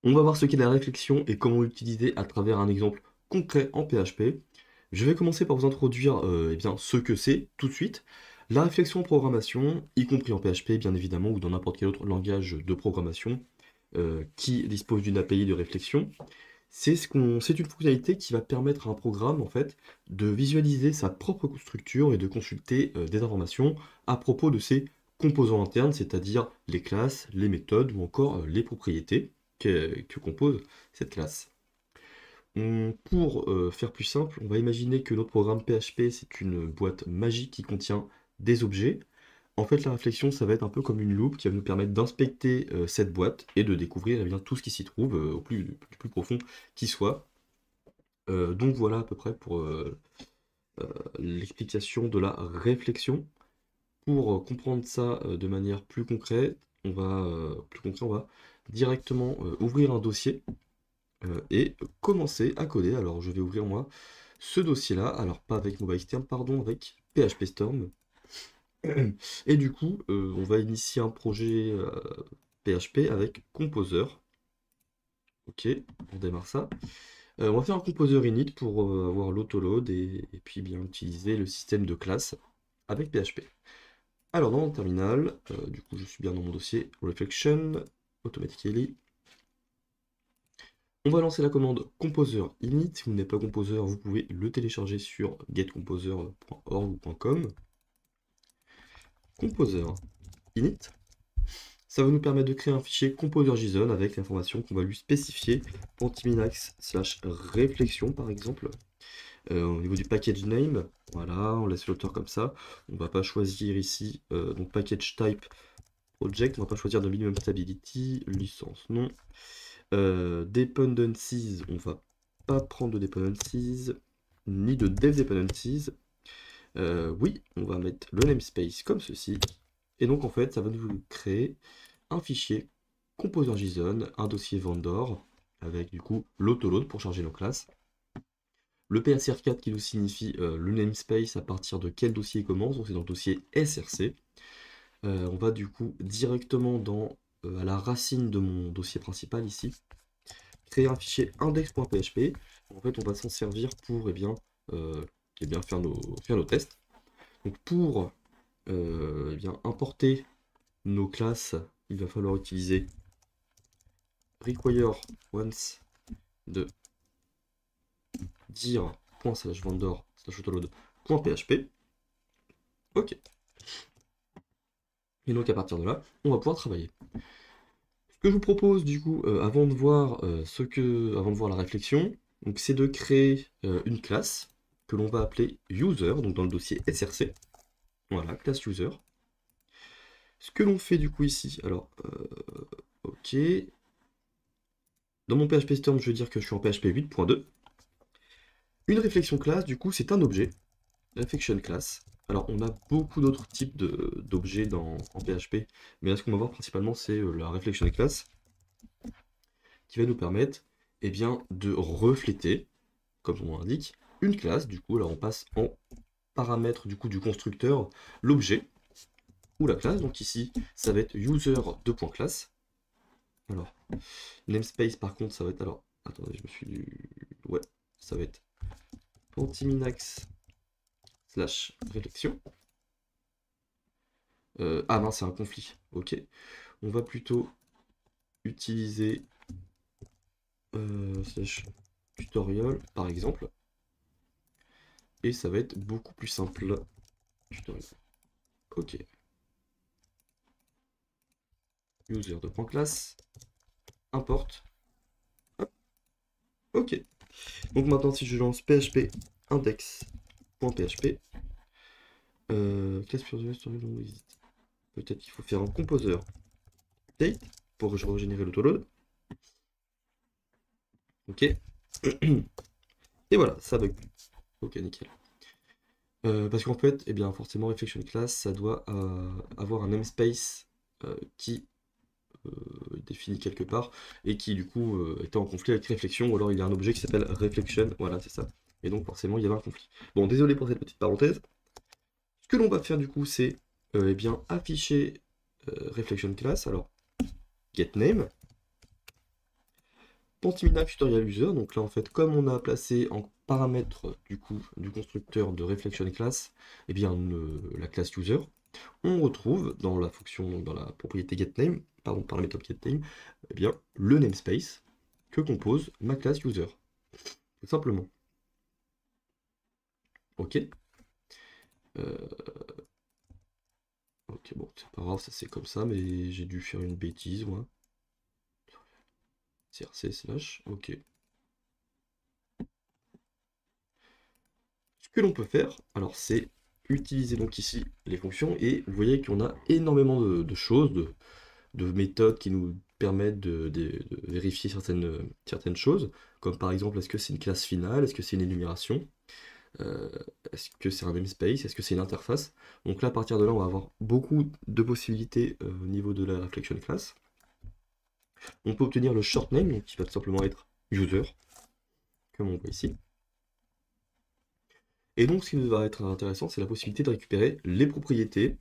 On va voir ce qu'est la réflexion et comment l'utiliser à travers un exemple concret en PHP. Je vais commencer par vous introduire eh bien, ce que c'est tout de suite. La réflexion en programmation, y compris en PHP bien évidemment, ou dans n'importe quel autre langage de programmation qui dispose d'une API de réflexion, c'est une fonctionnalité qui va permettre à un programme en fait de visualiser sa propre structure et de consulter des informations à propos de ses composants internes, c'est-à-dire les classes, les méthodes ou encore les propriétés que compose cette classe. Pour faire plus simple, on va imaginer que notre programme PHP, c'est une boîte magique qui contient des objets. En fait, la réflexion, ça va être un peu comme une loupe qui va nous permettre d'inspecter cette boîte et de découvrir bien, tout ce qui s'y trouve au plus profond qui soit. Donc voilà à peu près pour l'explication de la réflexion. Pour comprendre ça de manière plus concrète, on va directement ouvrir un dossier et commencer à coder. Alors je vais ouvrir moi ce dossier-là, alors pas avec Mobile Externe, pardon, avec PHP Storm. Et du coup, on va initier un projet PHP avec Composer. Ok, on démarre ça. On va faire un Composer init pour avoir l'autoload et puis bien utiliser le système de classe avec PHP. Alors dans mon terminal, du coup je suis bien dans mon dossier Reflection, Automatically. On va lancer la commande composer init. Si vous n'êtes pas composer, vous pouvez le télécharger sur getcomposer.org ou .com. Composer init. Ça va nous permettre de créer un fichier composer.json avec l'information qu'on va lui spécifier Pentiminax/réflexion par exemple. Au niveau du package name, voilà, on laisse l'auteur comme ça. On va pas choisir ici donc package type project, on va pas choisir de minimum stability, licence non. Dependencies, on va pas prendre de dependencies, ni de dev dependencies. Oui, on va mettre le namespace comme ceci. Et donc en fait, ça va nous créer un fichier composer.json, un dossier vendor, avec du coup l'autoload pour charger nos classes. Le PSR4 qui nous signifie le namespace à partir de quel dossier il commence, donc c'est dans le dossier SRC. On va du coup directement à la racine de mon dossier principal ici, créer un fichier index.php. En fait, on va s'en servir pour euh, faire nos tests. Donc pour importer nos classes, il va falloir utiliser require once de dir.vendor/autoload.php. Ok. Et donc à partir de là, on va pouvoir travailler. Ce que je vous propose du coup, avant de voir la réflexion, donc c'est de créer une classe que l'on va appeler user, donc dans le dossier src. Voilà, classe user. Ce que l'on fait du coup ici, alors, ok. Dans mon PHP Storm, je veux dire que je suis en PHP 8.2. Une réflexion classe, du coup, c'est un objet. Reflection class. Alors, on a beaucoup d'autres types d'objets en PHP, mais là, ce qu'on va voir principalement, c'est la reflection class, qui va nous permettre de refléter, comme son nom l'indique, une classe. Du coup, alors on passe en paramètre du constructeur l'objet ou la classe. Donc ici, ça va être user2.class. Alors, namespace par contre, ça va être. Alors, attendez, je me suis. Ouais, ça va être Pentiminax/réflexion. Ah mince, c'est un conflit. Ok. On va plutôt utiliser slash tutorial par exemple. Et ça va être beaucoup plus simple. Tutorial. Ok. User2.class. Importe. Hop. Ok. Donc maintenant, si je lance php index.php, classe pluriel story long exist. Peut-être qu'il faut faire un composer update pour régénérer l'autoload. Ok. Et voilà, ça bug plus. Ok, nickel. Parce qu'en fait, forcément, Reflection Class, ça doit avoir un namespace qui défini quelque part et qui du coup était en conflit avec Reflection, ou alors il y a un objet qui s'appelle Reflection, voilà, c'est ça. Et donc forcément, il y avait un conflit. Bon, désolé pour cette petite parenthèse. Ce que l'on va faire du coup, c'est afficher Reflection Class. Alors, getName. Pantimina tutorial user, donc là en fait comme on a placé en paramètre du coup du constructeur de reflection class, eh bien la classe user, on retrouve dans la fonction, donc dans la propriété getName, pardon, par la méthode getName, eh bien le namespace que compose ma classe user, tout simplement. Ok. Ok, bon, c'est pas grave, ça c'est comme ça, mais j'ai dû faire une bêtise, moi. CRC slash, ok. Ce que l'on peut faire, alors c'est utiliser donc ici les fonctions, et vous voyez qu'on a énormément de choses, de méthodes qui nous permettent de vérifier certaines choses, comme par exemple, est-ce que c'est une classe finale, est-ce que c'est une énumération, euh, est-ce que c'est un namespace, est-ce que c'est une interface. Donc là, à partir de là, on va avoir beaucoup de possibilités au niveau de la reflection class. On peut obtenir le short name, donc qui va tout simplement être user, comme on voit ici. Et donc, ce qui va être intéressant, c'est la possibilité de récupérer les propriétés,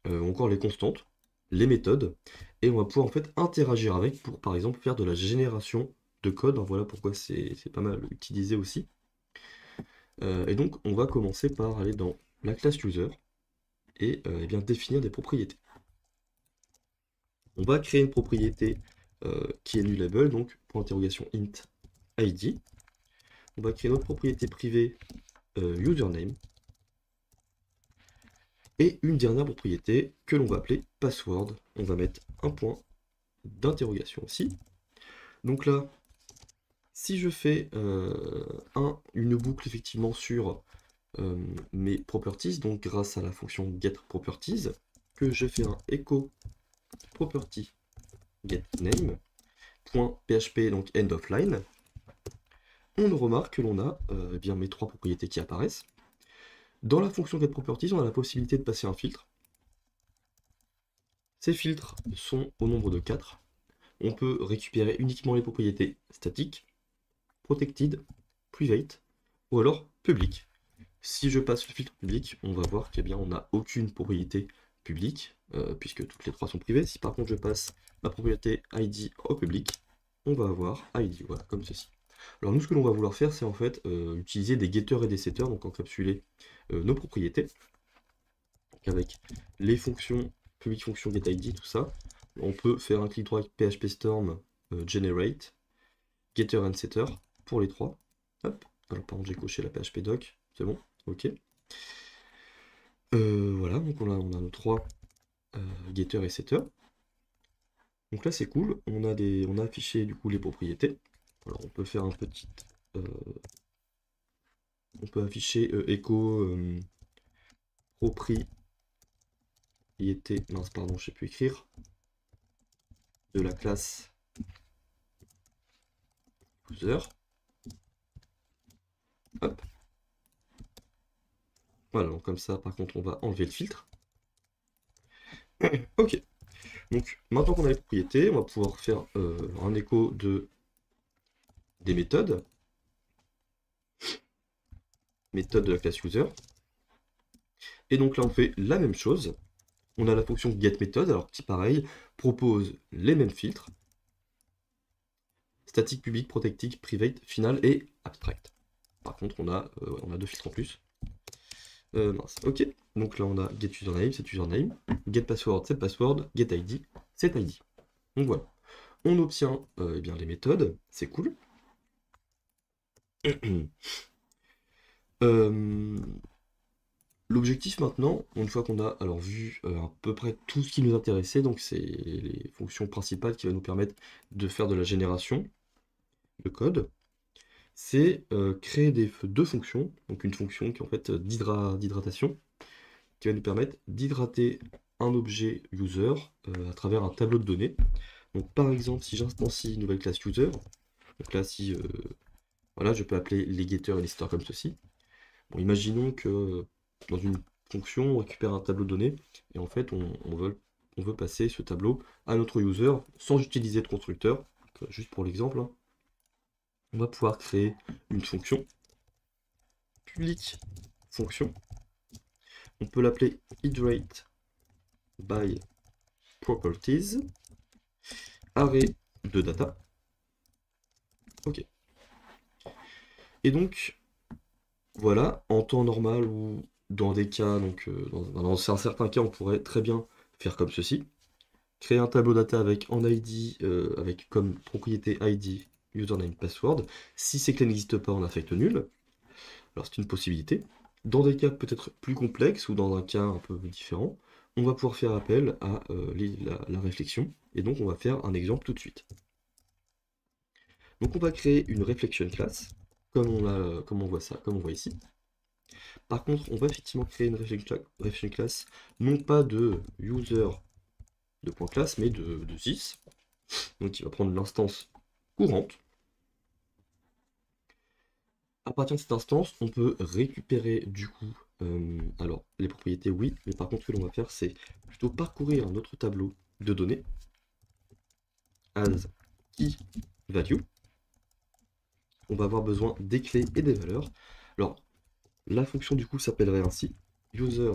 ou encore les constantes, les méthodes, et on va pouvoir en fait interagir avec pour, par exemple, faire de la génération de code. Alors, voilà pourquoi c'est pas mal utilisé aussi. Et donc, on va commencer par aller dans la classe user et eh bien, définir des propriétés. On va créer une propriété qui est nullable, donc pour interrogation int id. On va créer notre propriété privée username. Et une dernière propriété que l'on va appeler password. On va mettre un point d'interrogation aussi. Donc là, si je fais une boucle effectivement sur mes properties, donc grâce à la fonction getProperties, que je fais un echo property getName, .php, donc end of line, on remarque que l'on a eh bien, mes trois propriétés qui apparaissent. Dans la fonction getProperties, on a la possibilité de passer un filtre. Ces filtres sont au nombre de 4. On peut récupérer uniquement les propriétés statiques, protected, private, ou alors public. Si je passe le filtre public, on va voir qu'eh bien on n'a aucune propriété publique, puisque toutes les trois sont privées. Si par contre je passe la propriété ID au public, on va avoir ID, voilà, comme ceci. Alors nous, ce que l'on va vouloir faire, c'est en fait utiliser des getters et des setters, donc encapsuler nos propriétés, donc avec les fonctions public, fonction getID, tout ça. On peut faire un clic droit avec PHP Storm generate, getter and setter pour les trois. Hop. Alors par contre j'ai coché la PHP doc, c'est bon, ok. Voilà, donc on a nos trois getter et setter. Donc là c'est cool, on a affiché du coup les propriétés. Alors on peut faire un petit... on peut afficher echo propriété, mince pardon, je sais plus écrire, de la classe user. Hop. Voilà, donc comme ça par contre on va enlever le filtre. Ok. Donc maintenant qu'on a les propriétés, on va pouvoir faire un écho des méthodes. Méthode de la classe user. Et donc là on fait la même chose. On a la fonction getMethod, alors qui pareil, propose les mêmes filtres. Statique, public, protected, private, final et abstract. Par contre on a deux filtres en plus. Mince, ok. Donc là on a getUsername, c'est username, getPassword, c'est password, getID, c'est ID. Donc voilà. On obtient eh bien, les méthodes, c'est cool. L'objectif maintenant, une fois qu'on a alors vu à peu près tout ce qui nous intéressait, donc c'est les fonctions principales qui vont nous permettre de faire de la génération de code, c'est créer deux fonctions, donc une fonction qui est en fait d'hydratation, qui va nous permettre d'hydrater un objet user à travers un tableau de données. Donc par exemple, si j'instancie une nouvelle classe user, donc là si voilà, je peux appeler les getters et les setters comme ceci. Bon, imaginons que dans une fonction, on récupère un tableau de données, et en fait, on veut passer ce tableau à notre user sans utiliser de constructeur. Donc, juste pour l'exemple, hein, on va pouvoir créer une fonction public fonction. On peut l'appeler iterate by properties, array de data. Ok. Et donc, voilà, en temps normal ou dans des cas, donc dans un certain cas, on pourrait très bien faire comme ceci. Créer un tableau data avec en ID, avec comme propriété ID, username, password. Si ces clés n'existent pas, on affecte nul. Alors c'est une possibilité. Dans des cas peut-être plus complexes ou dans un cas un peu différent, on va pouvoir faire appel à la réflexion. Et donc on va faire un exemple tout de suite. Donc on va créer une reflection class, comme on voit ça, comme on voit ici. Par contre, on va effectivement créer une reflection class, non pas de user de point class, mais de 6. Donc il va prendre l'instance courante. À partir de cette instance, on peut récupérer du coup, alors les propriétés oui, mais par contre ce que l'on va faire c'est plutôt parcourir un autre tableau de données, as key value. On va avoir besoin des clés et des valeurs. Alors la fonction du coup s'appellerait ainsi, user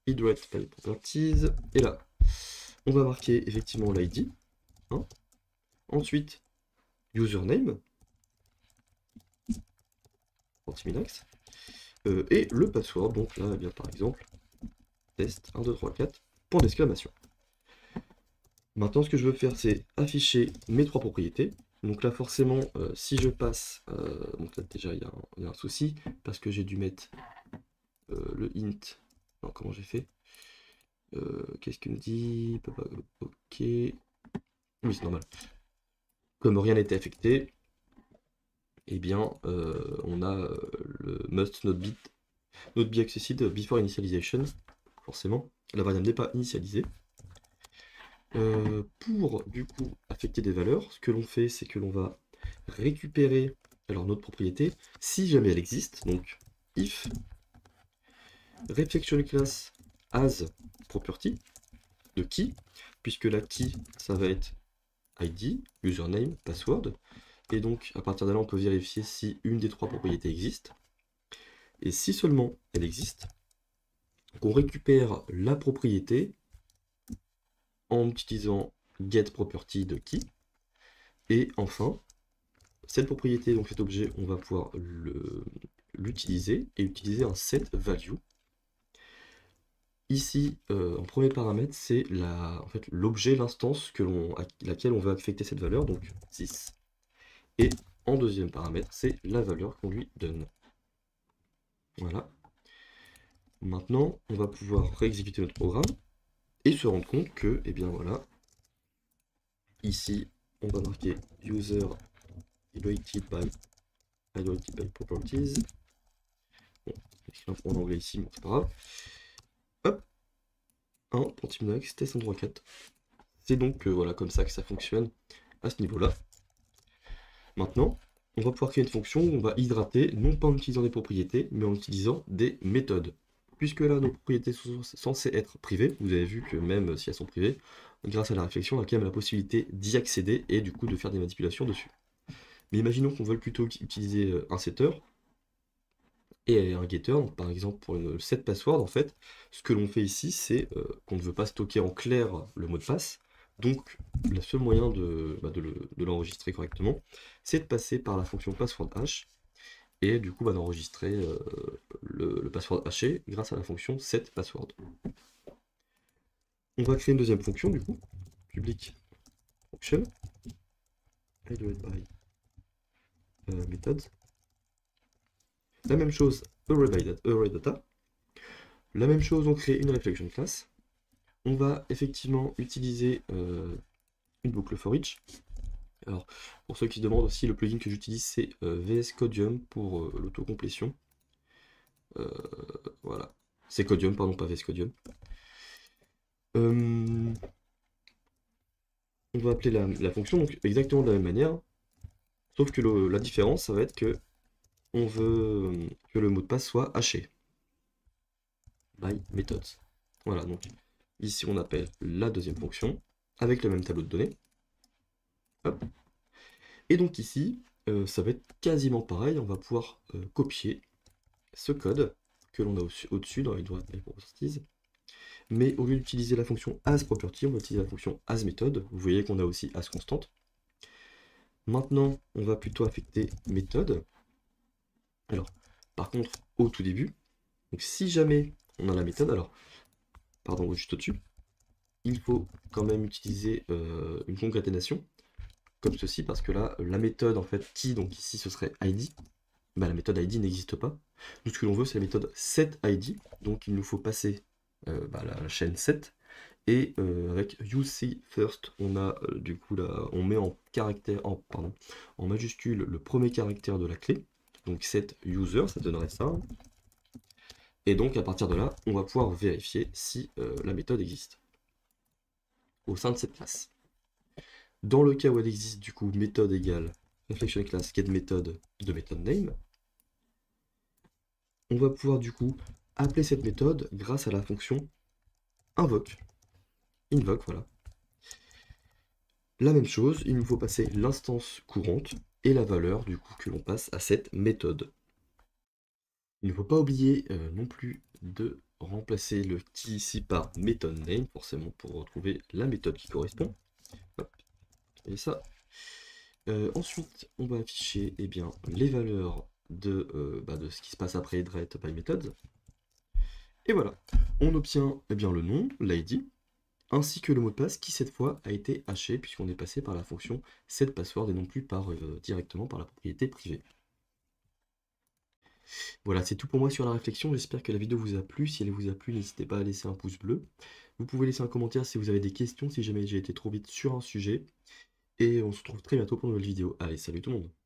iterate by properties, et là on va marquer effectivement l'id, hein. Ensuite username, anti-minax, et le password, donc là, eh bien, par exemple, test 1, 2, 3, 4, point d'exclamation. Maintenant, ce que je veux faire, c'est afficher mes trois propriétés. Donc là, forcément, si je passe... donc là, déjà, il y a un souci, parce que j'ai dû mettre le int... Non, comment j'ai fait? Qu'est-ce qu'il me dit? Ok... Oui, c'est normal. Comme rien n'était affecté, eh bien, on a le must not be accessed before initialization. Forcément, la variable n'est pas initialisée. Pour du coup affecter des valeurs, ce que l'on fait, c'est que l'on va récupérer alors notre propriété, si jamais elle existe, donc if reflection class as property de key, puisque la key ça va être id, username, password, et donc à partir de là on peut vérifier si une des trois propriétés existe, et si seulement elle existe, on récupère la propriété en utilisant getProperty de key, et enfin cette propriété, donc cet objet, on va pouvoir l'utiliser et utiliser un setValue. Ici, en premier paramètre, c'est en fait, l'objet, l'instance à laquelle on veut affecter cette valeur, donc 6. Et en deuxième paramètre, c'est la valeur qu'on lui donne. Voilà. Maintenant, on va pouvoir réexécuter notre programme et se rendre compte que, eh bien voilà, ici, on va marquer user evaluated by properties. Bon, écrit un peu en anglais ici, mais c'est pas grave. Hop, 1, Pontiminax, test 1.3.4. C'est donc voilà, comme ça que ça fonctionne à ce niveau-là. Maintenant, on va pouvoir créer une fonction où on va hydrater, non pas en utilisant des propriétés, mais en utilisant des méthodes. Puisque là, nos propriétés sont censées être privées, vous avez vu que même si elles sont privées, grâce à la réflexion, on a quand même la possibilité d'y accéder et du coup de faire des manipulations dessus. Mais imaginons qu'on veuille plutôt utiliser un setter et un getter, donc par exemple pour une set password, en fait, ce que l'on fait ici, c'est qu'on ne veut pas stocker en clair le mot de passe, donc le seul moyen de l'enregistrer correctement, c'est de passer par la fonction password hash, et du coup d'enregistrer le password haché grâce à la fonction set password. On va créer une deuxième fonction du coup, public function, by methods. La même chose, array data. La même chose, on crée une reflection class. On va effectivement utiliser une boucle for each. Alors, pour ceux qui se demandent aussi, le plugin que j'utilise, c'est VS Codium pour l'autocomplétion. Voilà. C'est Codium, pardon, pas VS Codium. On va appeler la fonction donc exactement de la même manière, sauf que la différence, ça va être que on veut que le mot de passe soit haché. By methods. Voilà, donc ici on appelle la deuxième fonction avec le même tableau de données. Hop. Et donc ici, ça va être quasiment pareil, on va pouvoir copier ce code que l'on a au-dessus dans les droits by properties, mais au lieu d'utiliser la fonction asProperty, on va utiliser la fonction asMethod. Vous voyez qu'on a aussi asConstante. Maintenant, on va plutôt affecter méthode. Alors, par contre, au tout début, donc si jamais on a la méthode, alors, pardon, juste au-dessus, il faut quand même utiliser une concaténation, comme ceci, parce que là, la méthode, en fait, qui, donc ici, ce serait id, bah, la méthode id n'existe pas. Nous, ce que l'on veut, c'est la méthode setID, donc il nous faut passer la chaîne set, et avec useFirst, on a du coup là, on met en caractère, en majuscule le premier caractère de la clé, donc set user, ça donnerait ça. Et donc à partir de là, on va pouvoir vérifier si la méthode existe au sein de cette classe. Dans le cas où elle existe, du coup, méthode égale reflection class getMethod de méthode name, on va pouvoir du coup appeler cette méthode grâce à la fonction invoke. Invoke, voilà. La même chose, il nous faut passer l'instance courante et la valeur du coup que l'on passe à cette méthode. Il ne faut pas oublier non plus de remplacer le qui ici par méthode name, forcément pour retrouver la méthode qui correspond. Hop, et ça. Ensuite, on va afficher bien, les valeurs de ce qui se passe après iterate by method. Et voilà, on obtient bien, le nom, l'id, ainsi que le mot de passe qui cette fois a été haché puisqu'on est passé par la fonction setPassword et non plus directement par la propriété privée. Voilà, c'est tout pour moi sur la réflexion, j'espère que la vidéo vous a plu. Si elle vous a plu, n'hésitez pas à laisser un pouce bleu. Vous pouvez laisser un commentaire si vous avez des questions, si jamais j'ai été trop vite sur un sujet. Et on se retrouve très bientôt pour une nouvelle vidéo. Allez, salut tout le monde!